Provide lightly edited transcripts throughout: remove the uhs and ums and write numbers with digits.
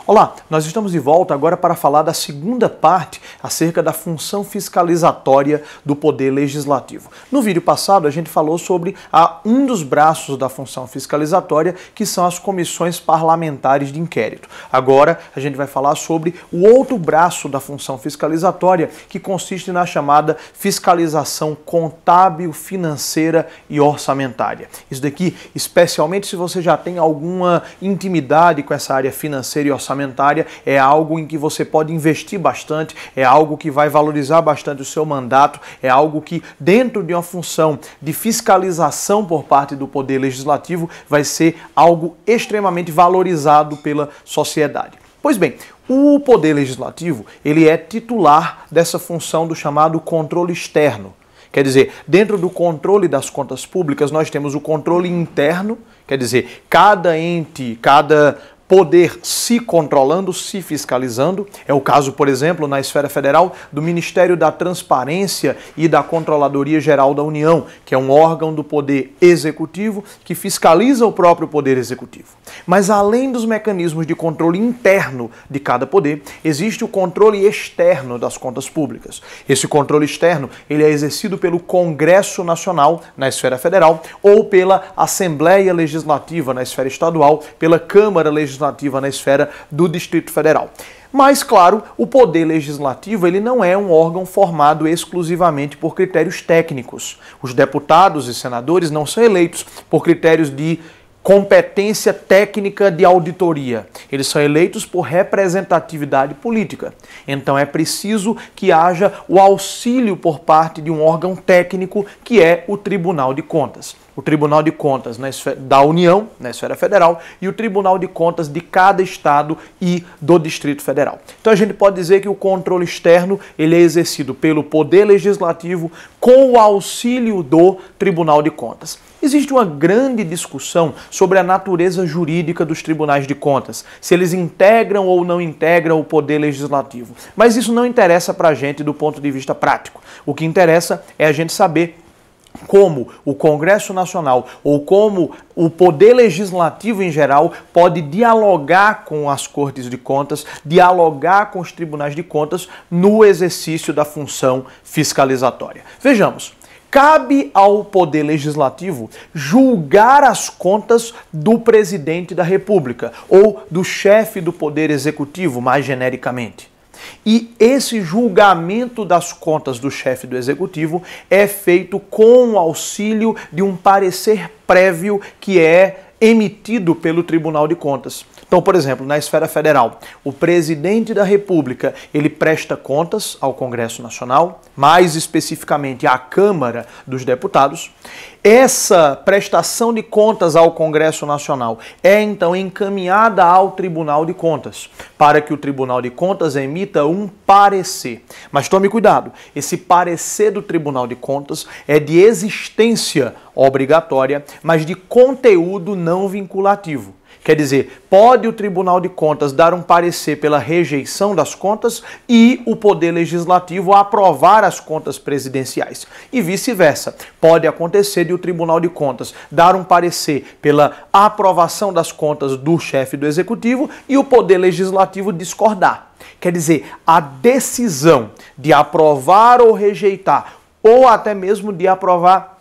Olá, nós estamos de volta agora para falar da segunda parte acerca da função fiscalizatória do Poder Legislativo. No vídeo passado a gente falou sobre um dos braços da função fiscalizatória, que são as comissões parlamentares de inquérito. Agora a gente vai falar sobre o outro braço da função fiscalizatória, que consiste na chamada fiscalização contábil, financeira e orçamentária. Isso daqui, especialmente se você já tem alguma intimidade com essa área financeira e orçamentária, é algo em que você pode investir bastante, é algo que vai valorizar bastante o seu mandato, é algo que, dentro de uma função de fiscalização por parte do Poder Legislativo, vai ser algo extremamente valorizado pela sociedade. Pois bem, o Poder Legislativo, ele é titular dessa função do chamado controle externo. Quer dizer, dentro do controle das contas públicas, nós temos o controle interno, quer dizer, cada ente, cada poder se controlando, se fiscalizando. É o caso, por exemplo, na esfera federal, do Ministério da Transparência e da Controladoria Geral da União, que é um órgão do Poder Executivo que fiscaliza o próprio Poder Executivo. Mas além dos mecanismos de controle interno de cada poder, existe o controle externo das contas públicas. Esse controle externo, ele é exercido pelo Congresso Nacional, na esfera federal, ou pela Assembleia Legislativa, na esfera estadual, pela Câmara Legislativa, na esfera do Distrito Federal. Mas, claro, o Poder Legislativo ele não é um órgão formado exclusivamente por critérios técnicos. Os deputados e senadores não são eleitos por critérios de competência técnica de auditoria. Eles são eleitos por representatividade política. Então é preciso que haja o auxílio por parte de um órgão técnico, que é o Tribunal de Contas. O Tribunal de Contas da União, na esfera federal, e o Tribunal de Contas de cada estado e do Distrito Federal. Então a gente pode dizer que o controle externo ele é exercido pelo Poder Legislativo com o auxílio do Tribunal de Contas. Existe uma grande discussão sobre a natureza jurídica dos tribunais de contas, se eles integram ou não integram o Poder Legislativo. Mas isso não interessa para a gente do ponto de vista prático. O que interessa é a gente saber como o Congresso Nacional ou como o Poder Legislativo em geral pode dialogar com as Cortes de Contas, dialogar com os tribunais de contas no exercício da função fiscalizatória. Vejamos. Cabe ao Poder Legislativo julgar as contas do Presidente da República ou do chefe do Poder Executivo, mais genericamente. E esse julgamento das contas do chefe do Executivo é feito com o auxílio de um parecer prévio que é emitido pelo Tribunal de Contas. Então, por exemplo, na esfera federal, o Presidente da República, ele presta contas ao Congresso Nacional, mais especificamente à Câmara dos Deputados. Essa prestação de contas ao Congresso Nacional é, então, encaminhada ao Tribunal de Contas, para que o Tribunal de Contas emita um parecer. Mas tome cuidado, esse parecer do Tribunal de Contas é de existência obrigatória, mas de conteúdo não vinculativo. Quer dizer, pode o Tribunal de Contas dar um parecer pela rejeição das contas e o Poder Legislativo aprovar as contas presidenciais. E vice-versa. Pode acontecer de o Tribunal de Contas dar um parecer pela aprovação das contas do chefe do Executivo e o Poder Legislativo discordar. Quer dizer, a decisão de aprovar ou rejeitar, ou até mesmo de aprovar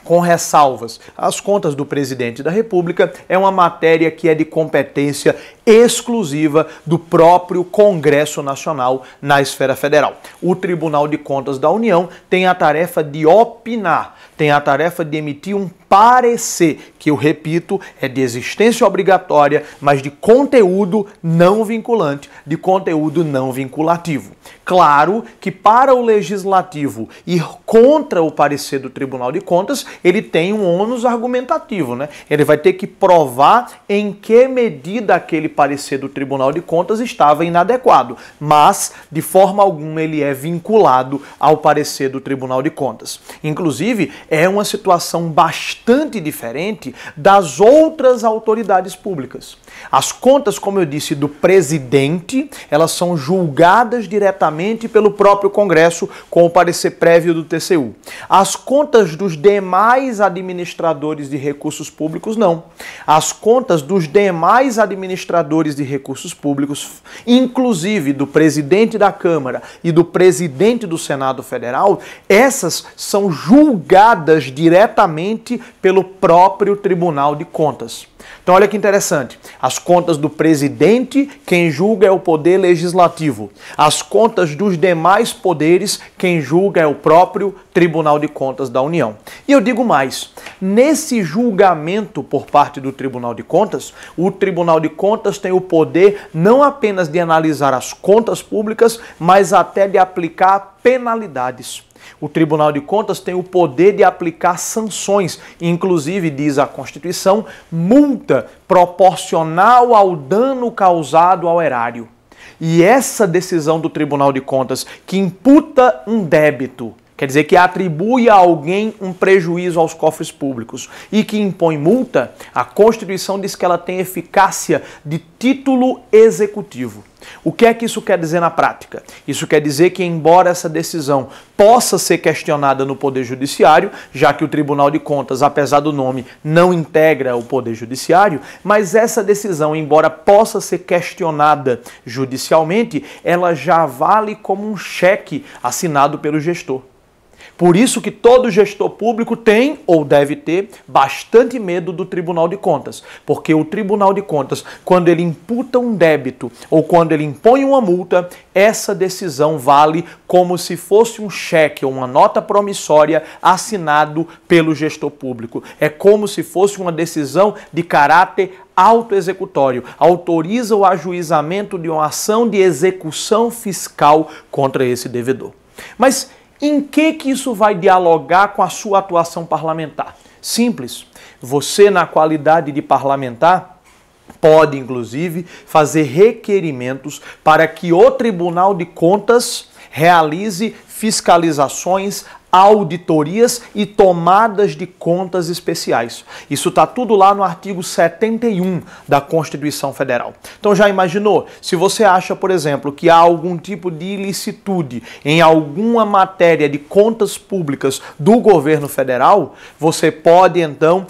com ressalvas as contas do Presidente da República, é uma matéria que é de competência exclusiva do próprio Congresso Nacional na esfera federal. O Tribunal de Contas da União tem a tarefa de opinar, tem a tarefa de emitir um parecer, que eu repito, é de existência obrigatória, mas de conteúdo não vinculante, de conteúdo não vinculativo. Claro que para o Legislativo ir contra o parecer do Tribunal de Contas, ele tem um ônus argumentativo, né? Ele vai ter que provar em que medida aquele parecer do Tribunal de Contas estava inadequado, mas de forma alguma ele é vinculado ao parecer do Tribunal de Contas. Inclusive, é uma situação bastante bastante diferente das outras autoridades públicas. As contas, como eu disse, do presidente, elas são julgadas diretamente pelo próprio Congresso com o parecer prévio do TCU. As contas dos demais administradores de recursos públicos, não. As contas dos demais administradores de recursos públicos, inclusive do presidente da Câmara e do presidente do Senado Federal, essas são julgadas diretamente pelo próprio Tribunal de Contas. Então olha que interessante, as contas do presidente, quem julga é o poder legislativo. As contas dos demais poderes, quem julga é o próprio Tribunal de Contas da União. E eu digo mais, nesse julgamento por parte do Tribunal de Contas, o Tribunal de Contas tem o poder não apenas de analisar as contas públicas, mas até de aplicar penalidades. O Tribunal de Contas tem o poder de aplicar sanções, inclusive, diz a Constituição, multa proporcional ao dano causado ao erário. E essa decisão do Tribunal de Contas, que imputa um débito, quer dizer que atribui a alguém um prejuízo aos cofres públicos e que impõe multa, a Constituição diz que ela tem eficácia de título executivo. O que é que isso quer dizer na prática? Isso quer dizer que, embora essa decisão possa ser questionada no Poder Judiciário, já que o Tribunal de Contas, apesar do nome, não integra o Poder Judiciário, mas essa decisão, embora possa ser questionada judicialmente, ela já vale como um cheque assinado pelo gestor. Por isso que todo gestor público tem, ou deve ter, bastante medo do Tribunal de Contas. Porque o Tribunal de Contas, quando ele imputa um débito ou quando ele impõe uma multa, essa decisão vale como se fosse um cheque ou uma nota promissória assinado pelo gestor público. É como se fosse uma decisão de caráter autoexecutório. Autoriza o ajuizamento de uma ação de execução fiscal contra esse devedor. Mas em que isso vai dialogar com a sua atuação parlamentar? Simples. Você, na qualidade de parlamentar, pode, inclusive, fazer requerimentos para que o Tribunal de Contas realize fiscalizações, auditorias e tomadas de contas especiais. Isso está tudo lá no artigo 71 da Constituição Federal. Então já imaginou? Se você acha, por exemplo, que há algum tipo de ilicitude em alguma matéria de contas públicas do governo federal, você pode então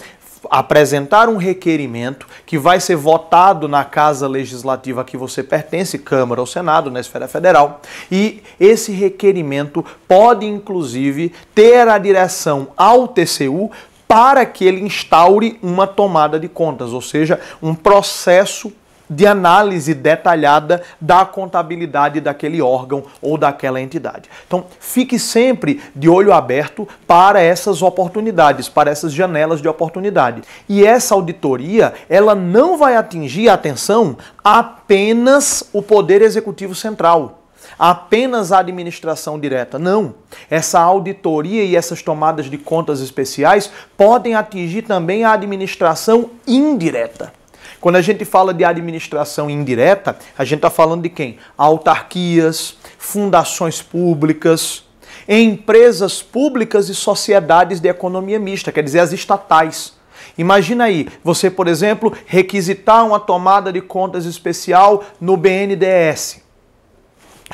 apresentar um requerimento que vai ser votado na Casa Legislativa a que você pertence, Câmara ou Senado, na esfera federal, e esse requerimento pode, inclusive, ter a direção ao TCU para que ele instaure uma tomada de contas, ou seja, um processo de análise detalhada da contabilidade daquele órgão ou daquela entidade. Então, fique sempre de olho aberto para essas oportunidades, para essas janelas de oportunidade. E essa auditoria, ela não vai atingir, atenção, apenas o Poder Executivo Central, apenas a administração direta. Não. Essa auditoria e essas tomadas de contas especiais podem atingir também a administração indireta. Quando a gente fala de administração indireta, a gente está falando de quem? Autarquias, fundações públicas, empresas públicas e sociedades de economia mista, quer dizer, as estatais. Imagina aí, você, por exemplo, requisitar uma tomada de contas especial no BNDES.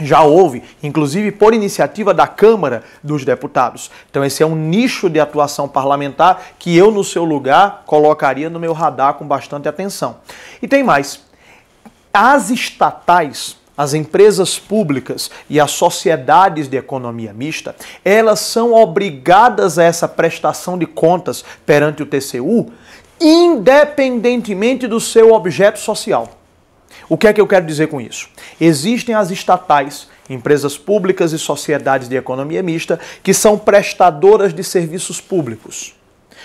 Já houve, inclusive por iniciativa da Câmara dos Deputados. Então esse é um nicho de atuação parlamentar que eu, no seu lugar, colocaria no meu radar com bastante atenção. E tem mais. As estatais, as empresas públicas e as sociedades de economia mista, elas são obrigadas a essa prestação de contas perante o TCU, independentemente do seu objeto social. O que é que eu quero dizer com isso? Existem as estatais, empresas públicas e sociedades de economia mista, que são prestadoras de serviços públicos,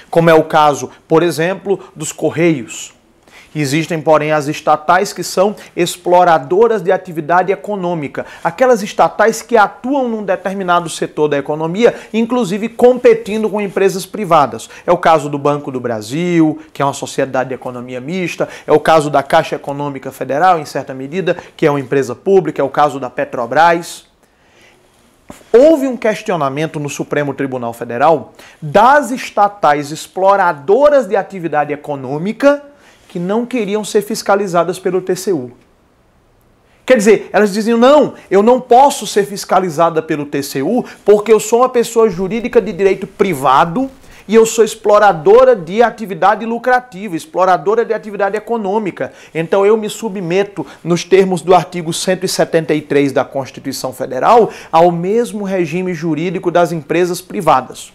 como é o caso, por exemplo, dos Correios. Existem, porém, as estatais que são exploradoras de atividade econômica, aquelas estatais que atuam num determinado setor da economia, inclusive competindo com empresas privadas. É o caso do Banco do Brasil, que é uma sociedade de economia mista, é o caso da Caixa Econômica Federal, em certa medida, que é uma empresa pública, é o caso da Petrobras. houve um questionamento no Supremo Tribunal Federal das estatais exploradoras de atividade econômica que não queriam ser fiscalizadas pelo TCU. Quer dizer, elas diziam, não, eu não posso ser fiscalizada pelo TCU porque eu sou uma pessoa jurídica de direito privado e eu sou exploradora de atividade lucrativa, exploradora de atividade econômica. Então eu me submeto, nos termos do artigo 173 da Constituição Federal, ao mesmo regime jurídico das empresas privadas.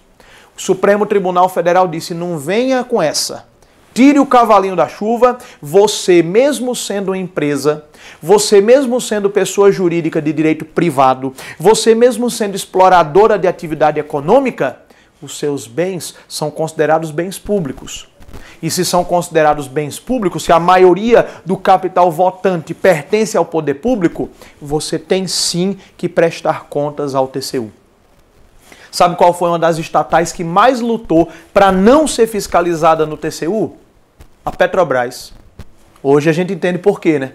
O Supremo Tribunal Federal disse, não venha com essa. Tire o cavalinho da chuva, você mesmo sendo uma empresa, você mesmo sendo pessoa jurídica de direito privado, você mesmo sendo exploradora de atividade econômica, os seus bens são considerados bens públicos. E se são considerados bens públicos, se a maioria do capital votante pertence ao poder público, você tem sim que prestar contas ao TCU. Sabe qual foi uma das estatais que mais lutou para não ser fiscalizada no TCU? A Petrobras. Hoje a gente entende por quê, né?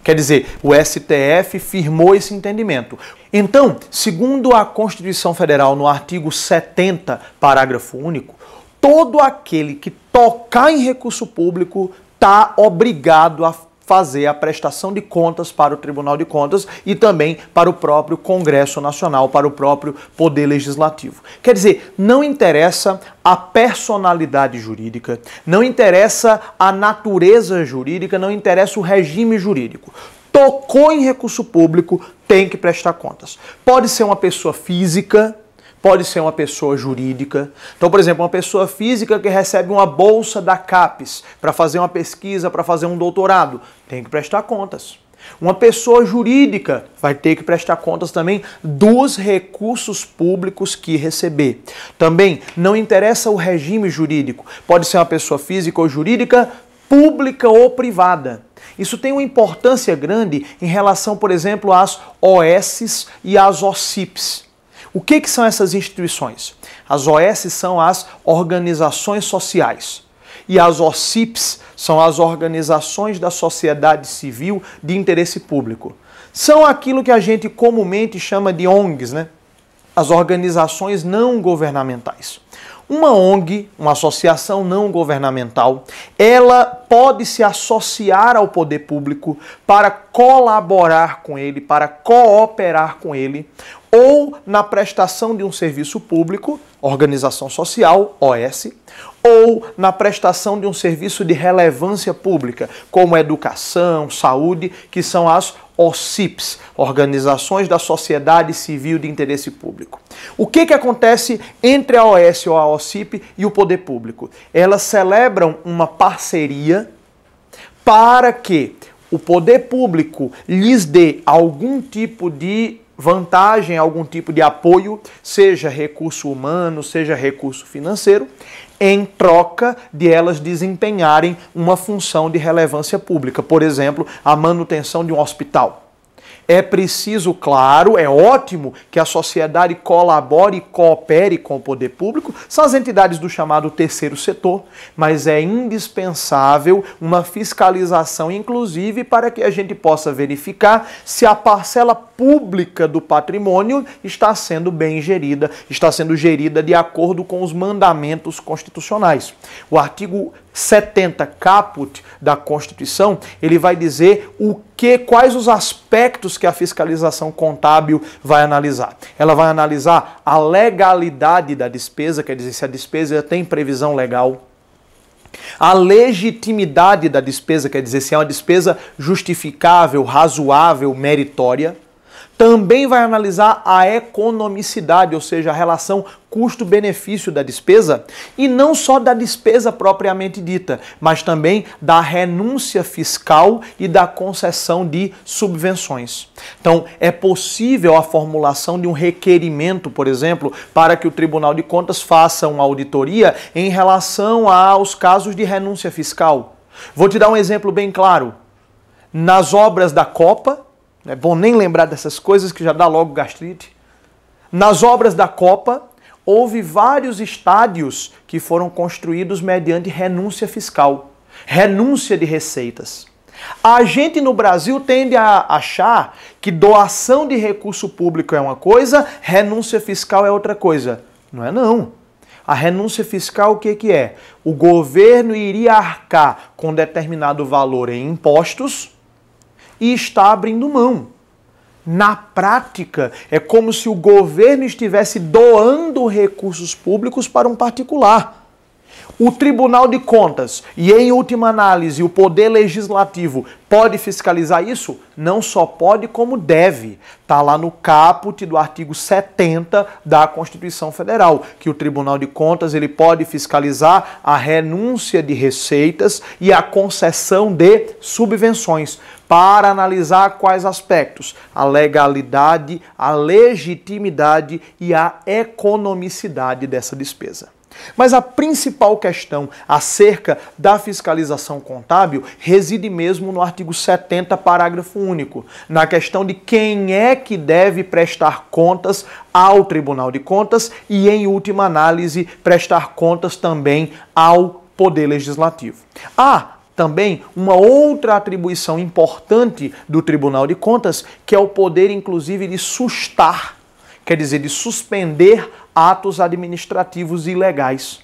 Quer dizer, o STF firmou esse entendimento. Então, segundo a Constituição Federal, no artigo 70, parágrafo único, todo aquele que tocar em recurso público está obrigado a fazer a prestação de contas para o Tribunal de Contas e também para o próprio Congresso Nacional, para o próprio Poder Legislativo. Quer dizer, não interessa a personalidade jurídica, não interessa a natureza jurídica, não interessa o regime jurídico. Tocou em recurso público, tem que prestar contas. Pode ser uma pessoa física, pode ser uma pessoa jurídica. Então, por exemplo, uma pessoa física que recebe uma bolsa da CAPES para fazer uma pesquisa, para fazer um doutorado, tem que prestar contas. Uma pessoa jurídica vai ter que prestar contas também dos recursos públicos que receber. Também não interessa o regime jurídico. Pode ser uma pessoa física ou jurídica, pública ou privada. Isso tem uma importância grande em relação, por exemplo, às OS e às OCPs. O que são essas instituições? As OS são as organizações sociais e as OCPs são as organizações da sociedade civil de interesse público. São aquilo que a gente comumente chama de ONGs, né? As organizações não governamentais. Uma ONG, uma associação não governamental, ela pode se associar ao poder público para colaborar com ele, para cooperar com ele, ou na prestação de um serviço público, organização social, OS, ou na prestação de um serviço de relevância pública, como educação, saúde, que são as OCPs, Organizações da Sociedade Civil de Interesse Público. O que acontece entre a OS ou a OCP e o poder público? Elas celebram uma parceria para que o poder público lhes dê algum tipo de vantagem, algum tipo de apoio, seja recurso humano, seja recurso financeiro, em troca de elas desempenharem uma função de relevância pública. Por exemplo, a manutenção de um hospital. É preciso, claro, é ótimo que a sociedade colabore e coopere com o poder público, são as entidades do chamado terceiro setor, mas é indispensável uma fiscalização, inclusive, para que a gente possa verificar se a parcela pública do patrimônio está sendo bem gerida, está sendo gerida de acordo com os mandamentos constitucionais. O artigo 70 caput da Constituição, ele vai dizer quais os aspectos que a fiscalização contábil vai analisar. Ela vai analisar a legalidade da despesa, quer dizer, se a despesa tem previsão legal. A legitimidade da despesa, quer dizer, se é uma despesa justificável, razoável, meritória. Também vai analisar a economicidade, ou seja, a relação custo-benefício da despesa, e não só da despesa propriamente dita, mas também da renúncia fiscal e da concessão de subvenções. Então, é possível a formulação de um requerimento, por exemplo, para que o Tribunal de Contas faça uma auditoria em relação aos casos de renúncia fiscal. Vou te dar um exemplo bem claro. Nas obras da Copa, não é bom nem lembrar dessas coisas que já dá logo gastrite. Nas obras da Copa, houve vários estádios que foram construídos mediante renúncia fiscal, renúncia de receitas. A gente no Brasil tende a achar que doação de recurso público é uma coisa, renúncia fiscal é outra coisa. Não é não. A renúncia fiscal o que é? O governo iria arcar com determinado valor em impostos e está abrindo mão. Na prática, é como se o governo estivesse doando recursos públicos para um particular. O Tribunal de Contas e, em última análise, o Poder Legislativo pode fiscalizar isso? Não só pode, como deve. Está lá no caput do artigo 70 da Constituição Federal, que o Tribunal de Contas ele pode fiscalizar a renúncia de receitas e a concessão de subvenções, para analisar quais aspectos? A legalidade, a legitimidade e a economicidade dessa despesa. Mas a principal questão acerca da fiscalização contábil reside mesmo no artigo 70, parágrafo único, na questão de quem é que deve prestar contas ao Tribunal de Contas e, em última análise, prestar contas também ao Poder Legislativo. Também uma outra atribuição importante do Tribunal de Contas, que é o poder, inclusive, de sustar, quer dizer, de suspender atos administrativos ilegais.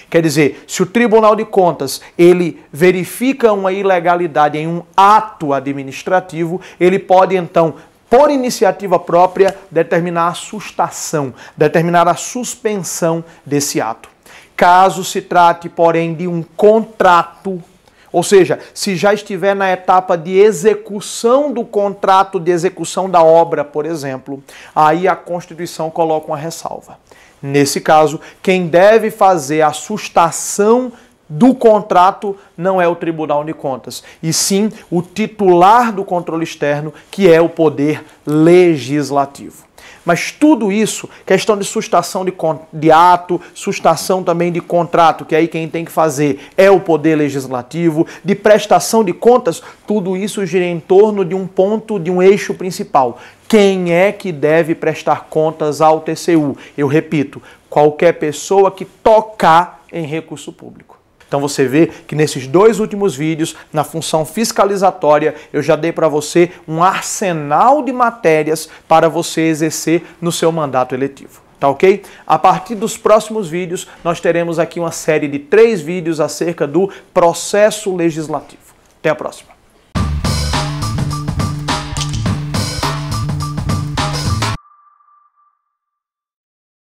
Quer dizer, se o Tribunal de Contas ele verifica uma ilegalidade em um ato administrativo, ele pode então, por iniciativa própria, determinar a sustação, determinar a suspensão desse ato. Caso se trate, porém, de um contrato, ou seja, se já estiver na etapa de execução do contrato, de execução da obra, por exemplo, aí a Constituição coloca uma ressalva. Nesse caso, quem deve fazer a sustação do contrato não é o Tribunal de Contas, e sim o titular do controle externo, que é o Poder Legislativo. Mas tudo isso, questão de sustação de ato, sustação também de contrato, que aí quem tem que fazer é o Poder Legislativo, de prestação de contas, tudo isso gira em torno de um ponto, de um eixo principal. Quem é que deve prestar contas ao TCU? Eu repito, qualquer pessoa que tocar em recurso público. Então você vê que nesses dois últimos vídeos, na função fiscalizatória, eu já dei para você um arsenal de matérias para você exercer no seu mandato eletivo. Tá ok? A partir dos próximos vídeos, nós teremos aqui uma série de 3 vídeos acerca do processo legislativo. Até a próxima.